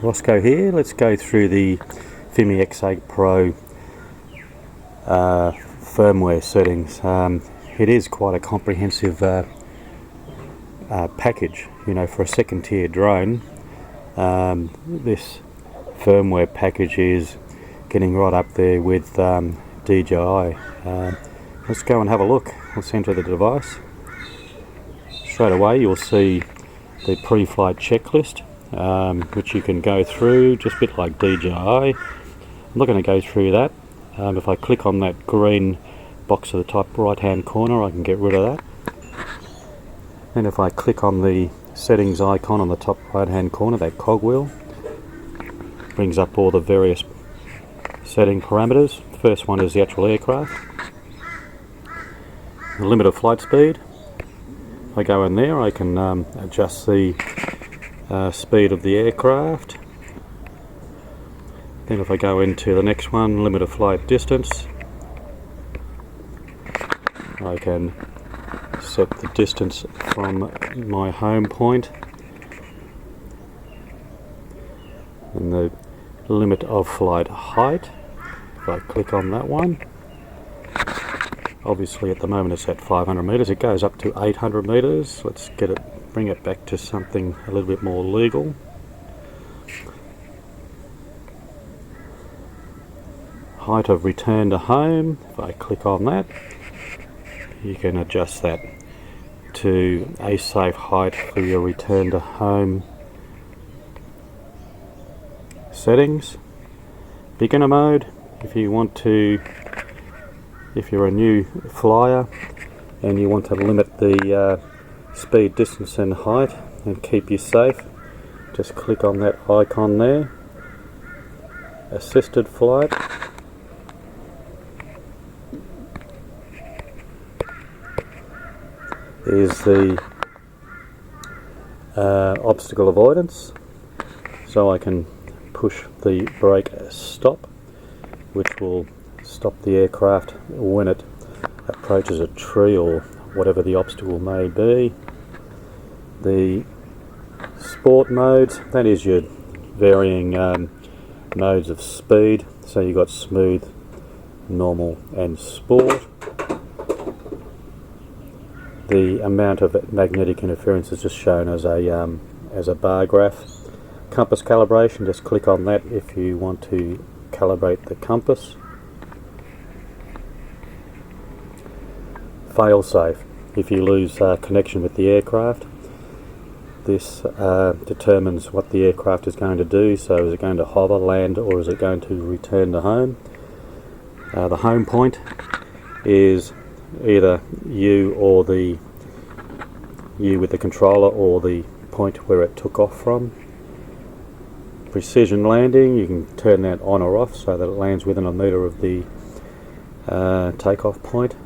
Roscoe here. Let's go through the Fimi X8 Pro firmware settings. It is quite a comprehensive package, you know, for a second tier drone. This firmware package is getting right up there with DJI. Let's go and have a look. Let's enter the device. Straight away you'll see the pre-flight checklist, which you can go through just a bit like DJI. I'm not going to go through that. If I click on that green box at the top right hand corner, I can get rid of that. And if I click on the settings icon on the top right hand corner, that cogwheel brings up all the various setting parameters. First one is the actual aircraft, the limit of flight speed. If I go in there, I can adjust the speed of the aircraft. Then if I go into the next one, limit of flight distance, I can set the distance from my home point, and the limit of flight height. If I click on that one, obviously at the moment it's at 500 meters. It goes up to 800 meters. Let's bring it back to something a little bit more legal. Height of return to home. If I click on that, you can adjust that to a safe height for your return to home settings. Beginner mode, if you're a new flyer and you want to limit the speed, distance and height and keep you safe, just click on that icon there. Assisted flight. Is the obstacle avoidance, so I can push the brake stop, which will stop the aircraft when it approaches a tree or whatever the obstacle may be. The sport modes, that is your varying modes of speed, so you've got smooth, normal and sport. The amount of magnetic interference is just shown as a bar graph. Compass calibration, just click on that if you want to calibrate the compass. Fail-safe, if you lose connection with the aircraft, this determines what the aircraft is going to do. So is it going to hover, land, or is it going to return to home? The home point is either you with the controller or the point where it took off from. Precision landing, you can turn that on or off so that it lands within a meter of the takeoff point.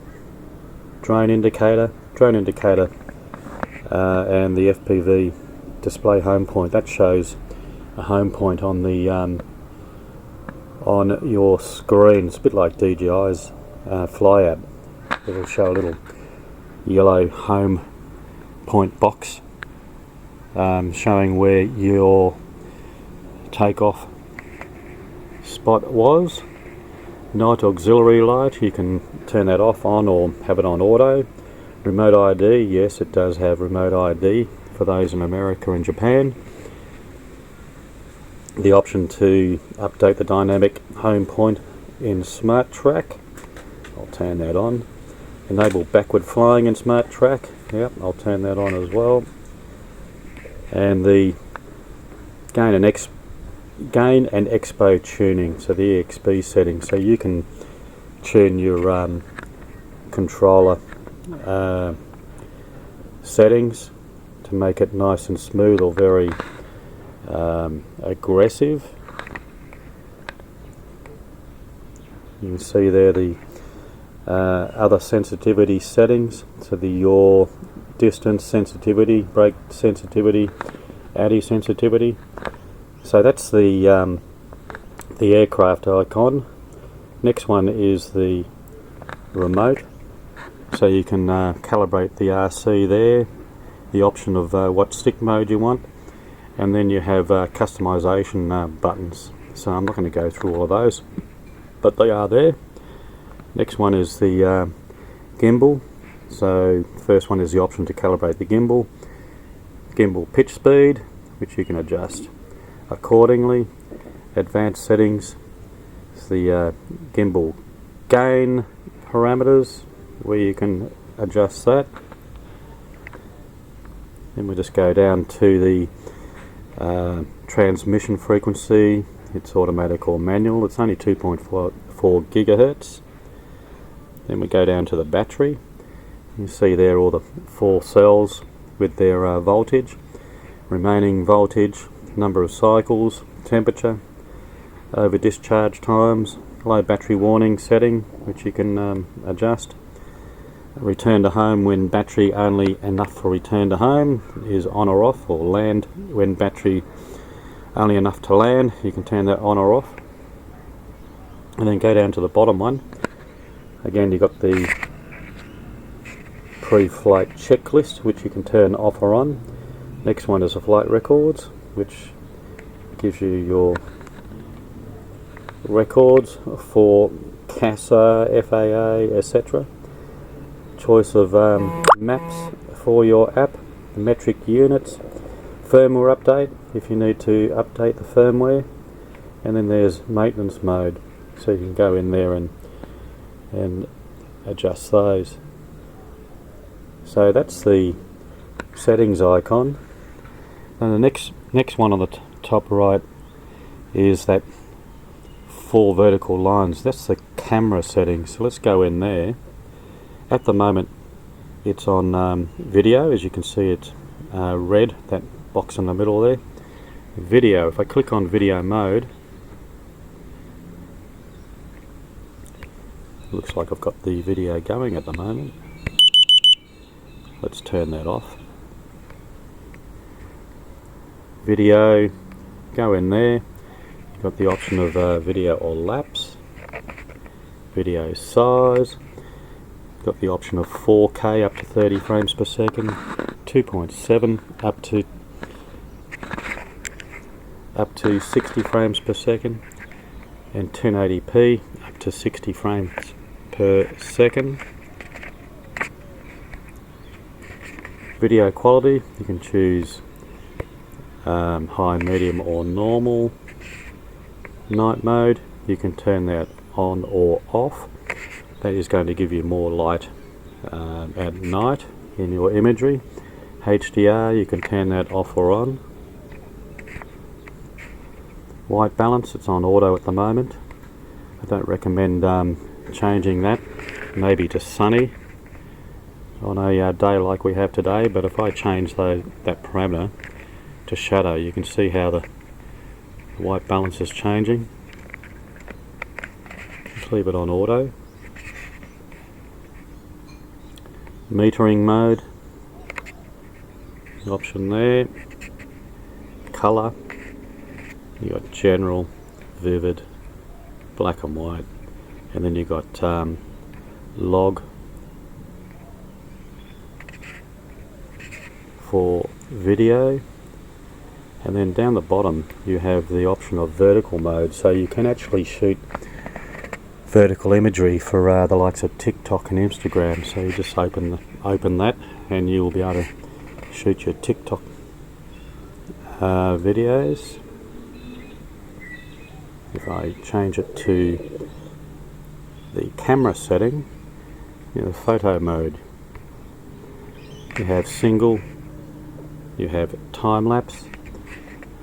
Drone indicator, and the FPV display home point. That shows a home point on the on your screen. It's a bit like DJI's Fly app. It will show a little yellow home point box showing where your takeoff spot was. Night auxiliary light, you can turn that off, on, or have it on auto. Remote ID, yes, it does have remote ID for those in America and Japan. The option to update the dynamic home point in Smart Track, I'll turn that on. Enable backward flying in Smart Track, yep, I'll turn that on as well. And the gain and expo tuning, so the EXP settings, so you can tune your controller settings to make it nice and smooth or very aggressive. You can see there the other sensitivity settings, so the yaw distance sensitivity, brake sensitivity, ADI sensitivity. So that's the aircraft icon. Next one is the remote, so you can calibrate the RC there, the option of what stick mode you want, and then you have customization buttons. So I'm not going to go through all of those, but they are there. Next one is the gimbal. So first one is the option to calibrate the gimbal pitch speed, which you can adjust accordingly. Advanced settings, it's the gimbal gain parameters, where you can adjust that. Then we just go down to the transmission frequency. It's automatic or manual. It's only 2.4 gigahertz. Then we go down to the battery. You see there all the 4 cells with their voltage, remaining voltage, number of cycles, temperature, over discharge times, low battery warning setting, which you can adjust. Return to home when battery only enough for return to home is on or off, or land when battery only enough to land, you can turn that on or off. And then go down to the bottom one. Again, you've got the pre-flight checklist, which you can turn off or on. Next one is the flight records, which gives you your records for CASA, FAA, etc. Choice of maps for your app, the metric units, firmware update if you need to update the firmware, and then there's maintenance mode, so you can go in there and adjust those. So that's the settings icon. And the next one on the top right is that 4 vertical lines. That's the camera settings. So let's go in there. At the moment it's on video. As you can see, it's red, that box in the middle there. Video, if I click on video mode, looks like I've got the video going at the moment. Let's turn that off. Video, go in there. You've got the option of video or lapse, video size. You've got the option of 4K up to 30 frames per second, 2.7 up to 60 frames per second, and 1080p up to 60 frames per second. Video quality, you can choose high, medium or normal. Night mode, you can turn that on or off. That is going to give you more light at night in your imagery. HDR, you can turn that off or on. White balance, it's on auto at the moment. I don't recommend changing that, maybe to sunny on a day like we have today, but if I change that parameter to shadow, you can see how the white balance is changing. Just leave it on auto. Metering mode, option there. Colour, you got general, vivid, black and white, and then you got log for video, and then down the bottom you have the option of vertical mode, so you can actually shoot vertical imagery for the likes of TikTok and Instagram. So you just open that and you will be able to shoot your TikTok videos. If I change it to the camera setting, photo mode, you have single, you have time lapse,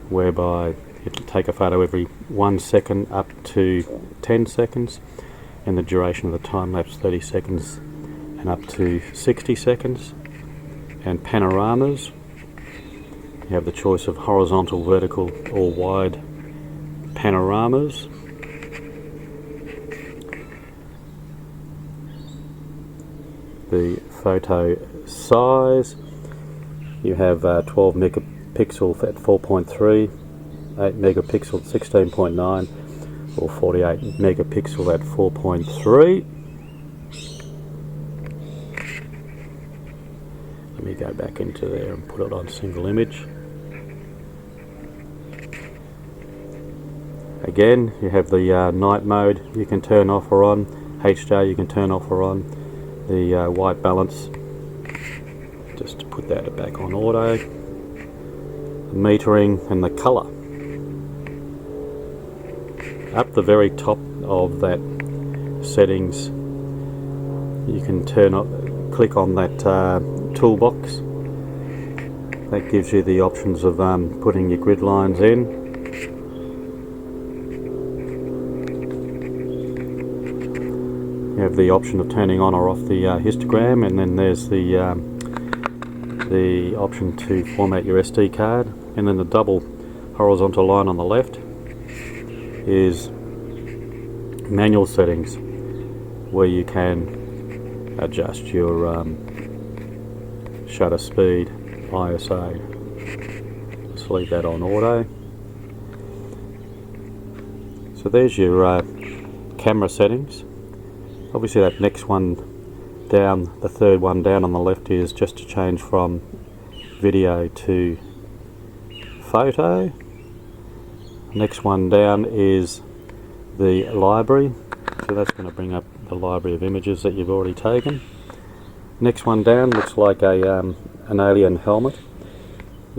whereby you can take a photo every 1 second up to 10 seconds, and the duration of the time lapse 30 seconds and up to 60 seconds. And panoramas, you have the choice of horizontal, vertical or wide panoramas. The photo size, you have 12 megapixel at 4.3, 8 megapixel at 16.9, or 48 megapixel at 4.3. Let me go back into there and put it on single image. Again, you have the night mode you can turn off or on, HDR you can turn off or on, the white balance, just to put that back on auto, the metering and the colour. Up the very top of that settings, you can click on that toolbox. That gives you the options of putting your grid lines in. You have the option of turning on or off the histogram, and then there's the option to format your SD card, and then the double horizontal line on the left is manual settings, where you can adjust your shutter speed, ISO. Let's leave that on auto. So there's your camera settings. Obviously that next one down, the third one down on the left, is just to change from video to photo. Next one down is the library, so that's going to bring up the library of images that you've already taken. Next one down looks like an alien helmet,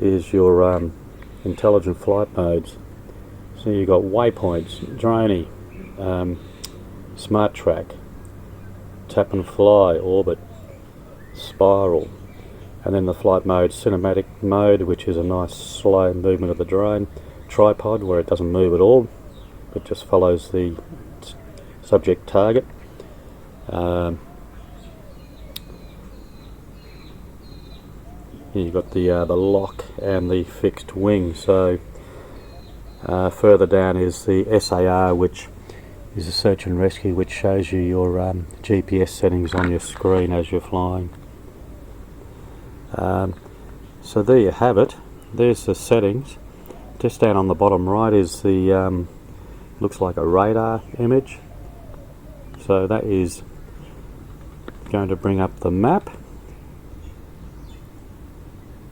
is your intelligent flight modes. So you've got waypoints, droney, smart track, tap and fly, orbit, spiral, and then the flight mode, cinematic mode, which is a nice slow movement of the drone, tripod, where it doesn't move at all, but just follows the subject target. You've got the lock and the fixed wing. So further down is the SAR, which is a search and rescue, which shows you your GPS settings on your screen as you're flying. So there you have it. There's the settings. Just down on the bottom right is the looks like a radar image. So that is going to bring up the map,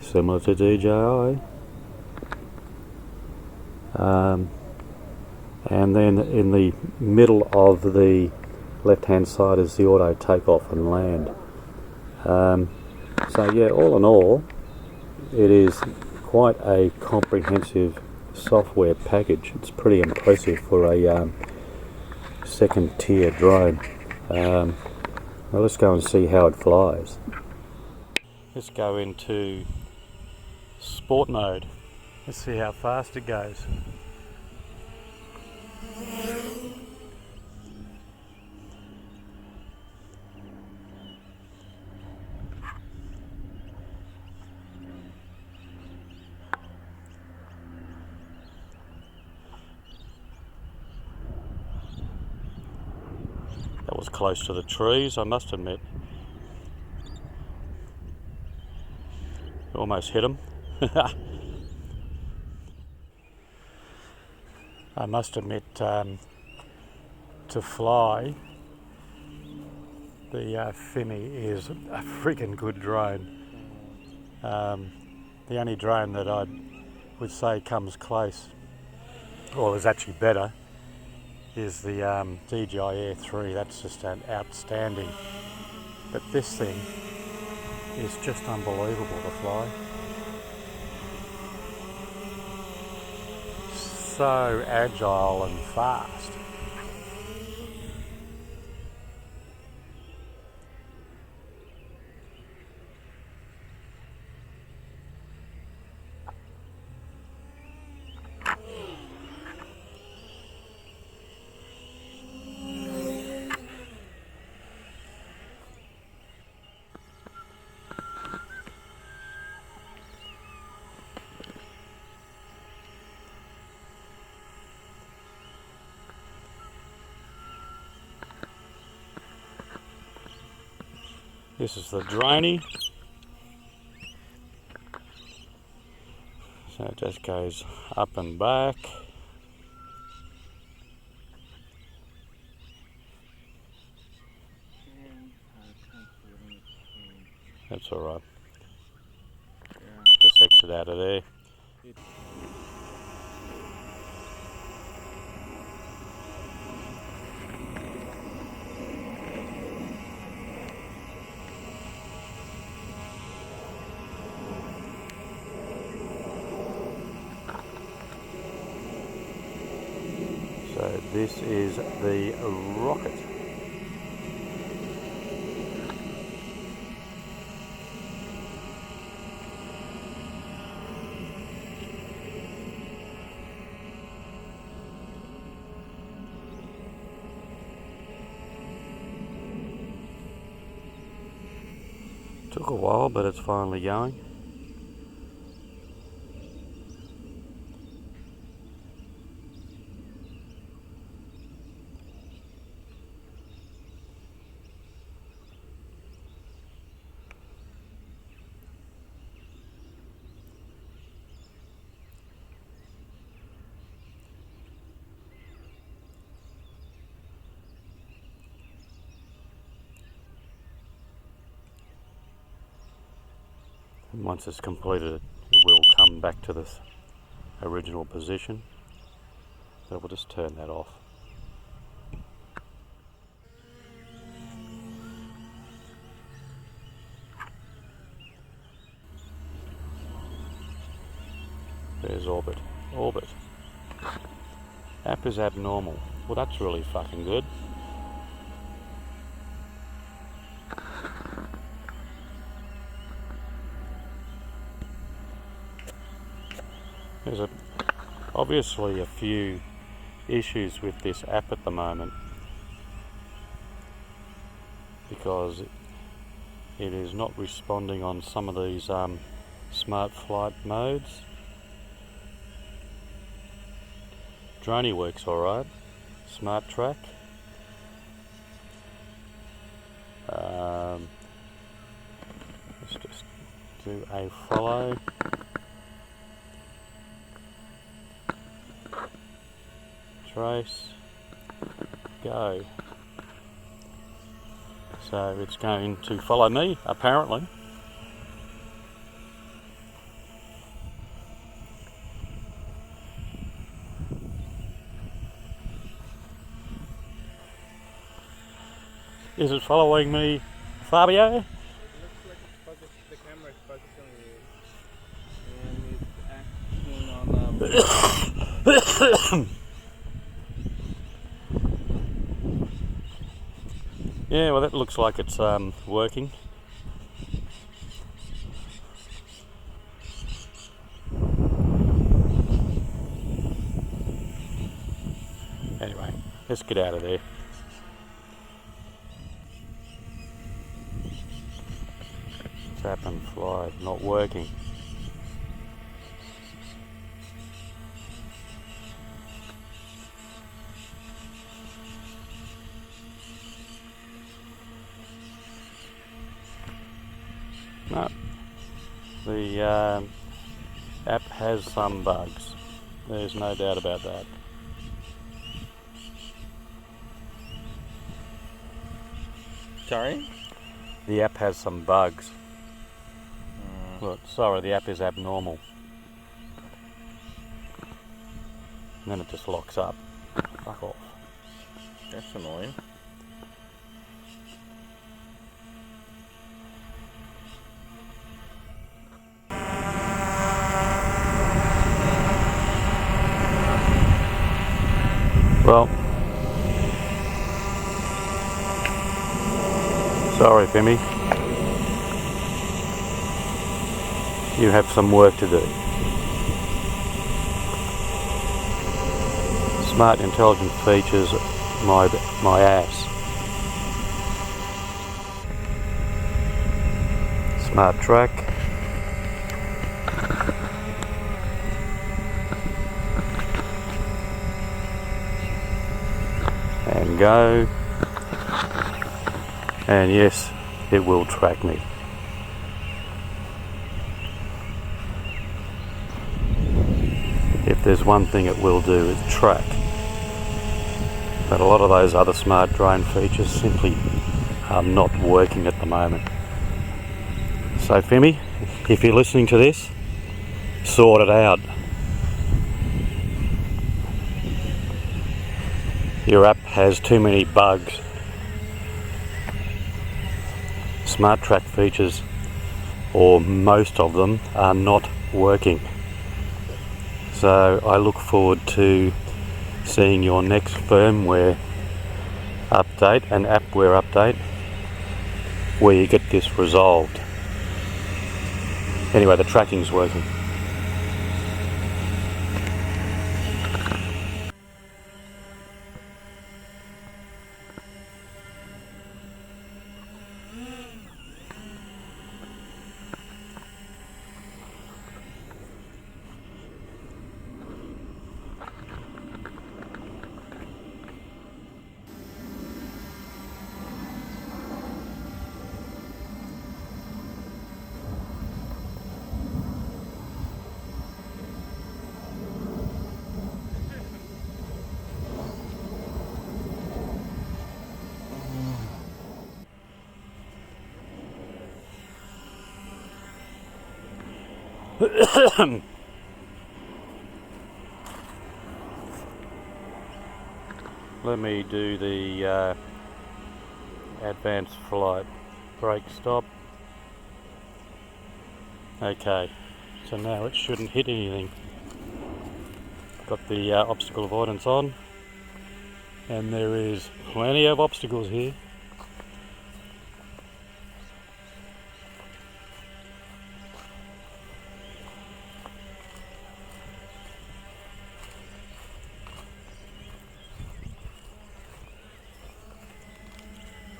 similar to DJI. And then in the middle of the left hand side is the auto takeoff and land. So yeah, all in all, it is quite a comprehensive software package. It's pretty impressive for a second tier drone. Well, let's go and see how it flies. Let's go into sport mode. Let's see how fast it goes. That was close to the trees, I must admit. Almost hit them. I must admit, to fly, the Fimi is a freaking good drone. The only drone that I would say comes close, or is actually better, is the DJI Air 3. That's just an outstanding. But this thing is just unbelievable to fly. So agile and fast. This is the droney. So it just goes up and back. That's alright. Just exit out of there. So this is the rocket. Took a while, but it's finally going. And once it's completed, it will come back to this original position. So we'll just turn that off. There's orbit. Orbit. App is abnormal. Well, that's really fucking good. There's obviously a few issues with this app at the moment because it is not responding on some of these smart flight modes. Droney works alright. Smart track. Let's just do a follow. Trace, go. So it's going to follow me, apparently. Is it following me, Fabio? It looks like it's focused, the camera is focused on you, and it's acting on Yeah, well that looks like it's working. Anyway, let's get out of there. Tap and fly, not working. No, the app has some bugs. There's no doubt about that. Sorry? The app has some bugs. Look, sorry, the app is abnormal. And then it just locks up. Fuck off. That's annoying. Well, sorry, Fimi. You have some work to do. Smart intelligent features, my ass. Smart track. And go. And yes, it will track me. If there's one thing it will do, it's track. But a lot of those other smart drone features simply are not working at the moment. So Fimi, if you're listening to this, sort it out. Your app has too many bugs. Smart track features, or most of them, are not working. So I look forward to seeing your next firmware update and appware update where you get this resolved. Anyway, the tracking's working. Let me do the advanced flight brake stop. Okay, so now it shouldn't hit anything. Got the obstacle avoidance on, and there is plenty of obstacles here.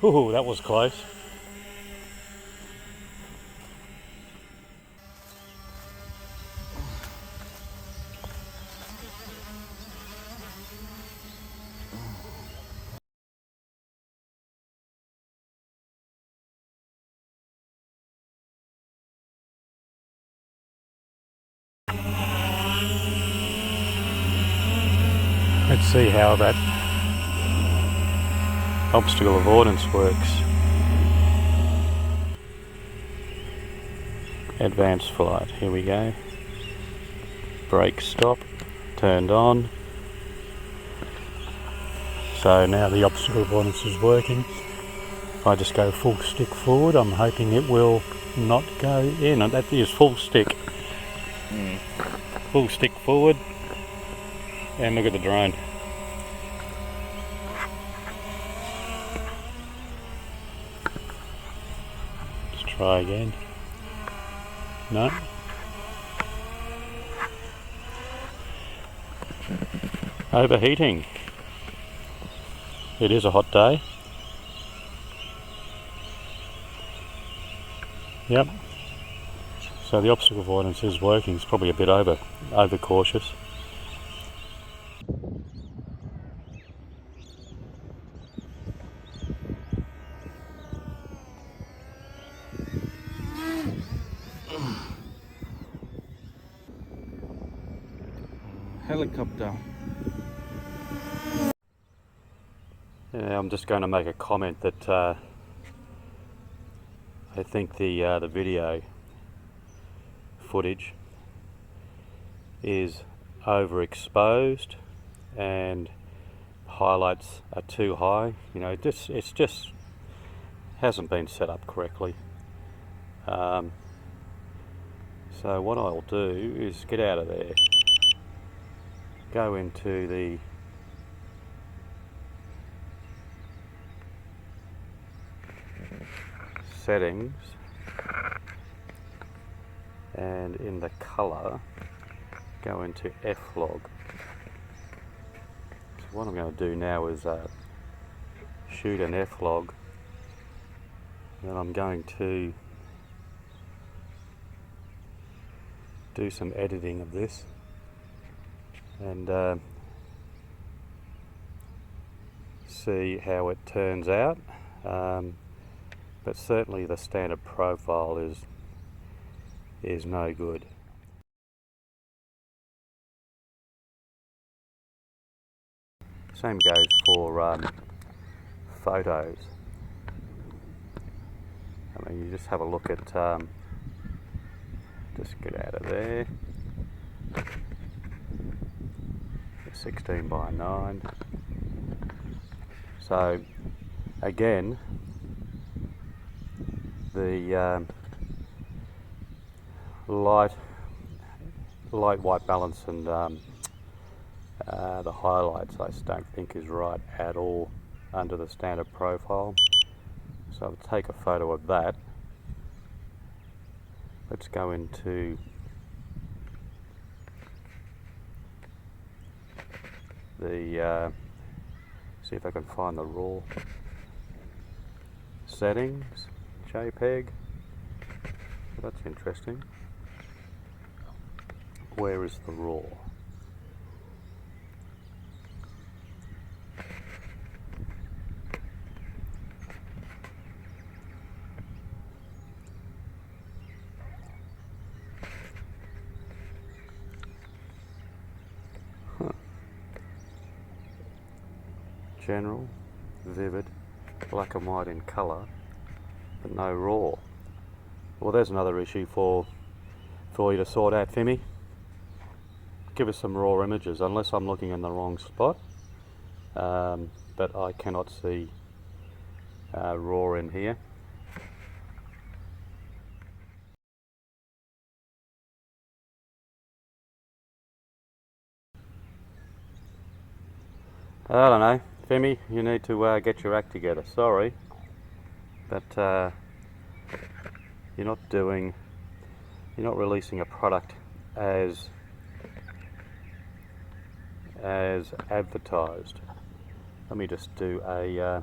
Ooh, that was close. Let's see how that obstacle avoidance works. Advanced flight, here we go. Brake stop, turned on. So now the obstacle avoidance is working. If I just go full stick forward, I'm hoping it will not go in. And that is full stick. Full stick forward. And look at the drone. Let's try again. No. Overheating. It is a hot day. Yep. So the obstacle avoidance is working. It's probably a bit over cautious. Helicopter. Yeah, I'm just going to make a comment that I think the video footage is overexposed and highlights are too high. You know, it's just hasn't been set up correctly. So what I'll do is get out of there, go into the settings, and in the color go into F-log. So what I'm going to do now is shoot an F-log, and I'm going to do some editing of this and see how it turns out, but certainly the standard profile is no good. Same goes for photos. I mean, you just have a look at just get out of there. 16:9. So again, the light white balance and The highlights I just don't think is right at all under the standard profile. So I'll take a photo of that. Let's go into the see if I can find the raw settings, JPEG. That's interesting. Where is the raw? General, vivid, black and white in colour, but no raw. Well, there's another issue for you to sort out, Fimi. Give us some raw images, unless I'm looking in the wrong spot, but I cannot see raw in here. I don't know, Fimi, you need to get your act together. Sorry, but you're not releasing a product as advertised. Let me just do a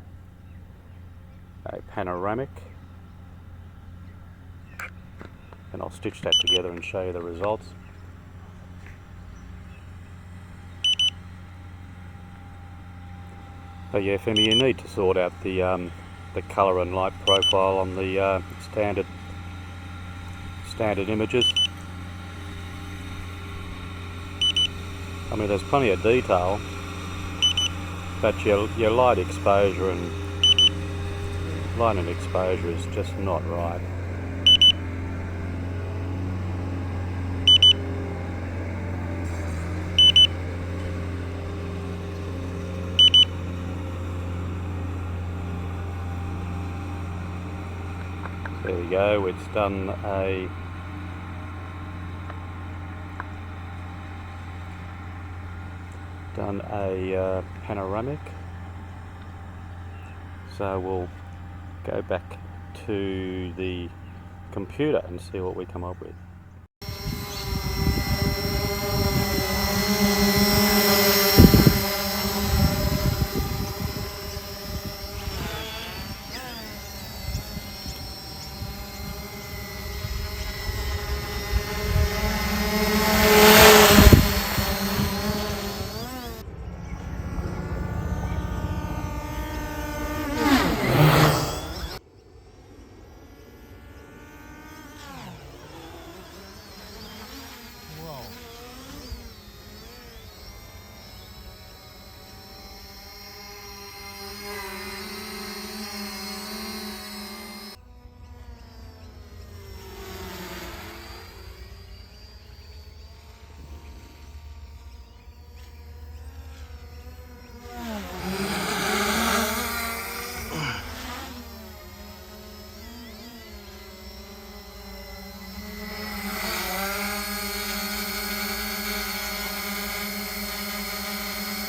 panoramic, and I'll stitch that together and show you the results. But yeah, Fimi, you need to sort out the colour and light profile on the standard images. I mean, there's plenty of detail, but your light and exposure is just not right. There we go, it's done a panoramic. So we'll go back to the computer and see what we come up with.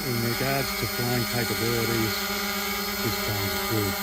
In regards to flying capabilities, this phone's good.